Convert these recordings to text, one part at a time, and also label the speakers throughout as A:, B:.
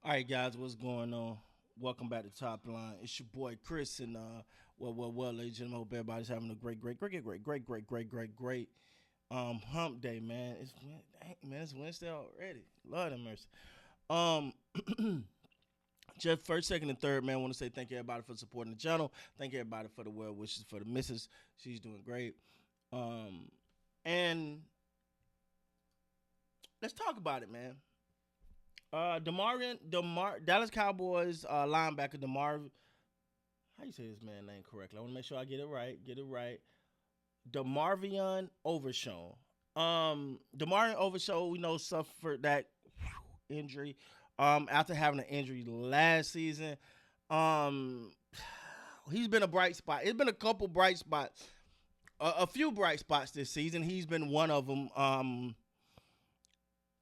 A: All right, guys, what's going on? Welcome back to Top Line. It's your boy Chris, and well, ladies and gentlemen, hope everybody's having a great hump day, man. It's Wednesday already. Lord have mercy. Um, just first, second, and third, man. I want to say thank you everybody for supporting the channel. Thank you everybody for the well wishes for the missus. She's doing great. And let's talk about it, man. Dallas Cowboys linebacker how you say his man name correctly? I want to make sure I get it right. Demarvion Overshown. Demarvion Overshown, we know suffered that injury. After having an injury last season. Um, he's been a bright spot. It's been a couple bright spots, a few bright spots this season. He's been one of them.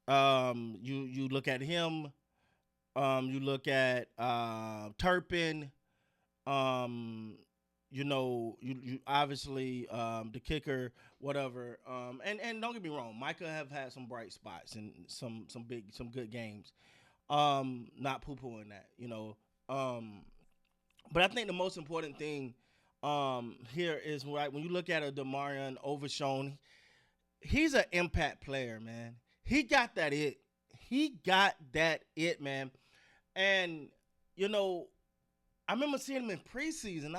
A: You look at him. You look at Turpin. You obviously the kicker, whatever. And don't get me wrong, Micah have had some bright spots and some good games. Not poo pooing that. But I think the most important thing here is right when you look at a Demarvion Overshown, he's an impact player, man. He got that it. Man. And I remember seeing him in preseason.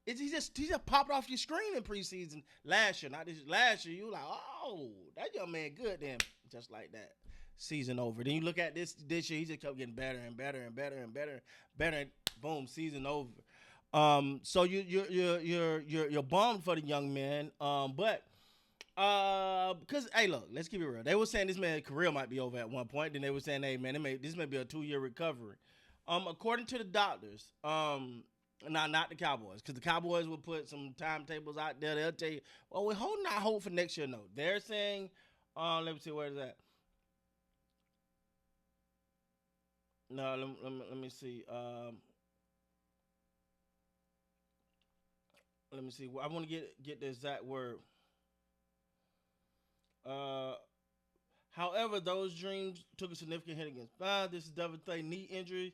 A: He just popped off your screen in preseason last year. Not this last year. You were like, oh, that young man good then. Just like that. Season over. Then you look at this year, he just kept getting better and better and better and better, better. Boom, season over. So you're bummed for the young man. But because hey, look, let's keep it real. They were saying this man's career might be over at one point. Then they were saying, hey man, this may be a 2-year recovery. According to the doctors, not the Cowboys, because the Cowboys will put some timetables out there. They'll tell you, well, we're holding out hope for next year. No, they're saying, let me see where is that. No, let me see. Let me see. I want to get the exact word. Uh, However, those dreams took a significant hit against. This is devastating knee injury.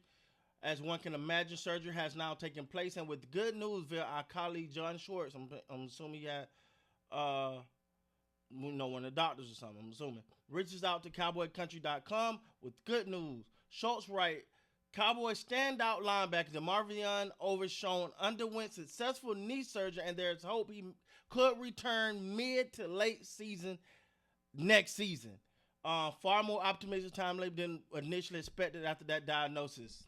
A: As one can imagine, surgery has now taken place, and with good news via our colleague John Schwartz, I'm assuming he had, one of the doctors or something. I'm assuming reaches out to CowboyCountry.com with good news. Schwartz writes, Cowboys standout linebacker Demarvion Overshown underwent successful knee surgery, and there's hope he could return mid to late season next season. Far more optimistic timeline than initially expected after that diagnosis.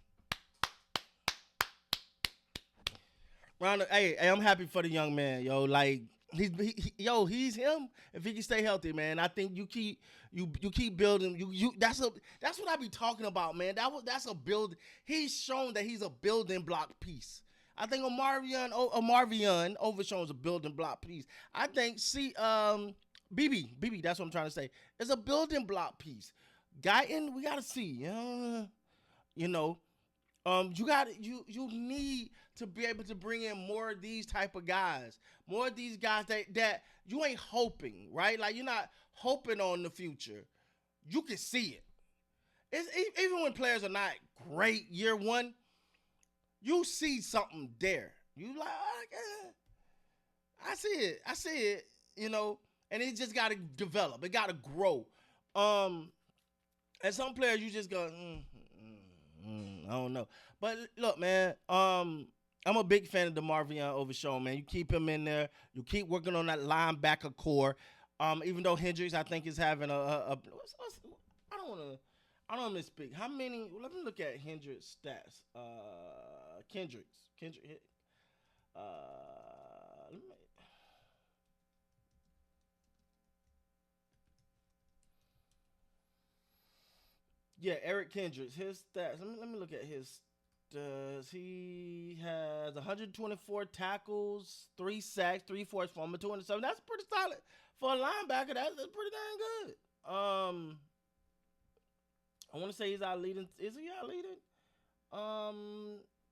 A: Hey, I'm happy for the young man, yo. Like he's him. If he can stay healthy, man, I think you keep building. That's what I be talking about, man. That's a build. He's shown that he's a building block piece. I think Demarvion Overshown is a building block piece. I think BB, that's what I'm trying to say. It's a building block piece. Guyton, we gotta see. You know, you need to be able to bring in more of these type of guys, more of these guys that you ain't hoping, right? Like you're not hoping on the future. You can see it. Even when players are not great year one, you see something there. You like, I see it. And it just got to develop. It got to grow. And some players you just go, I don't know. But look, man, I'm a big fan of Demarvion Overshown, man. You keep him in there. You keep working on that linebacker core. Even though Hendricks, I think, is having I don't want to misspeak. How many? Let me look at Hendricks' stats. Kendrick. Let me. Yeah, Eric Kendricks. His stats. Let me look at his. He has 124 tackles, 3 sacks, 3 forced fumbles, 207. That's pretty solid for a linebacker. That's pretty dang good. I want to say he's our leading. Is he our leading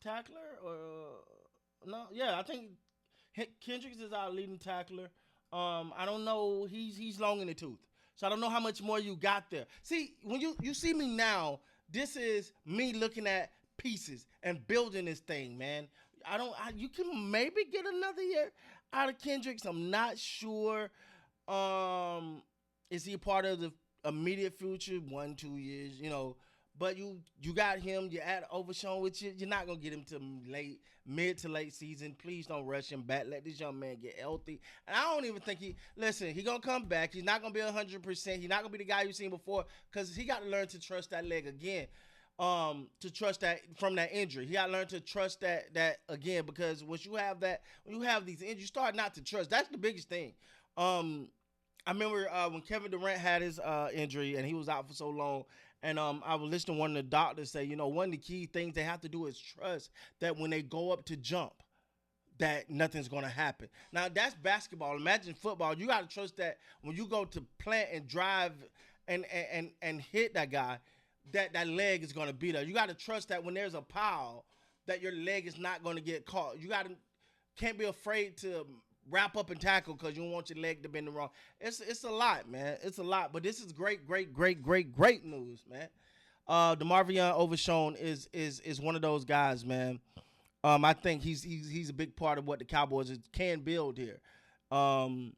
A: tackler or no? Yeah, I think Kendricks is our leading tackler. I don't know. He's long in the tooth, so I don't know how much more you got there. See, when you see me now, This is me looking at pieces and building this thing, man. You can maybe get another year out of Kendricks. I'm not sure. Um, is he a part of the immediate future? 1, 2 years, But you got him. You add Overshown with you. You're not gonna get him to mid to late season. Please don't rush him back. Let this young man get healthy. And I don't even think he gonna come back. He's not gonna be 100%. He's not gonna be the guy you've seen before because he got to learn to trust that leg again. To trust that from that injury, he got to learn to trust that again because when you have these injuries, you start not to trust. That's the biggest thing. I remember when Kevin Durant had his injury and he was out for so long. And I was listening to one of the doctors say, one of the key things they have to do is trust that when they go up to jump, that nothing's going to happen. Now, that's basketball. Imagine football. You got to trust that when you go to plant and drive and hit that guy, that leg is going to be there. You got to trust that when there's a pile, that your leg is not going to get caught. Can't be afraid to wrap up and tackle because you don't want your leg to bend wrong. It's a lot, man. It's a lot. But this is great news, man. Demarvion Overshown is one of those guys, man. I think he's a big part of what the Cowboys can build here. I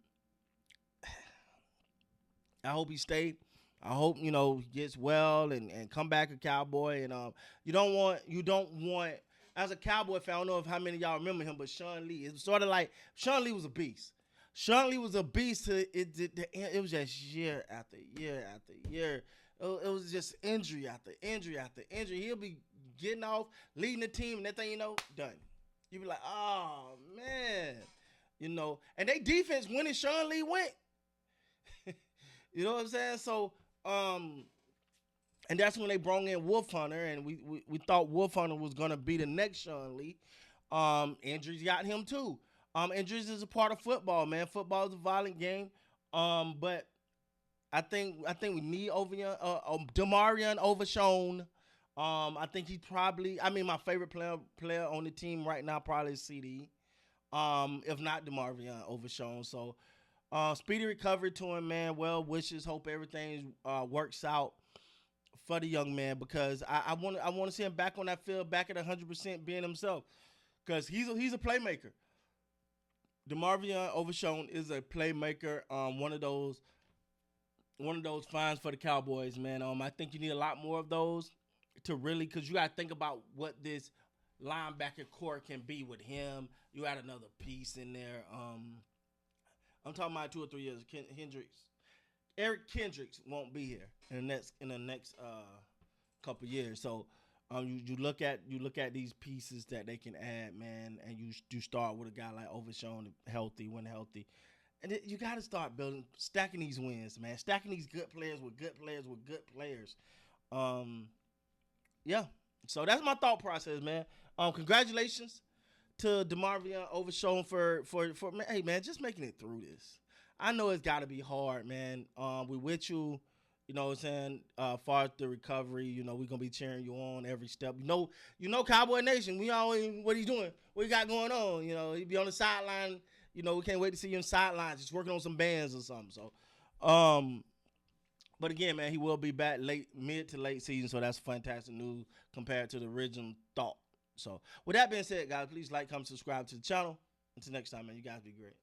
A: hope he stay. I hope he gets well and come back a Cowboy. And you don't want as a Cowboy fan. I don't know if how many of y'all remember him, but Sean Lee. It's sort of like Sean Lee was a beast. Sean Lee was a beast. It was just year after year after year. It was just injury after injury after injury. He'll be getting off, leading the team, and that thing done. You be like, oh man, And they defense when Sean Lee went. You know what I'm saying? So. And that's when they brought in Wolf Hunter, and we thought Wolf Hunter was gonna be the next Sean Lee. Injuries got him too. Injuries is a part of football, man. Football is a violent game. But I think we need Demarvion Overshown. I think he's probably. I mean, my favorite player on the team right now probably is CD. If not Demarvion Overshown. So. Speedy recovery to him, man. Well wishes. Hope everything works out for the young man because I want to see him back on that field, back at 100% being himself, because he's a playmaker. Demarvion Overshown is a playmaker. One of those finds for the Cowboys, man. I think you need a lot more of those to really, because you got to think about what this linebacker core can be with him. You add another piece in there. I'm talking about 2 or 3 years. Eric Kendricks won't be here in the next couple years. So you look at these pieces that they can add, man, and you start with a guy like Overshown, when healthy, and you got to start stacking these wins, man, stacking these good players with good players with good players. Yeah. So that's my thought process, man. Congratulations to Demarvion Overshown for hey man, just making it through this. I know it's got to be hard, man. We with you, you know what I'm saying. Far as the recovery, we're gonna be cheering you on every step. Cowboy Nation. We always, what he doing? What he got going on? He be on the sideline. We can't wait to see you on the sidelines, just working on some bands or something. So, but again, man, he will be back mid to late season. So that's fantastic news compared to the original thought. So with that being said, guys, please like, comment, subscribe to the channel. Until next time, man, you guys be great.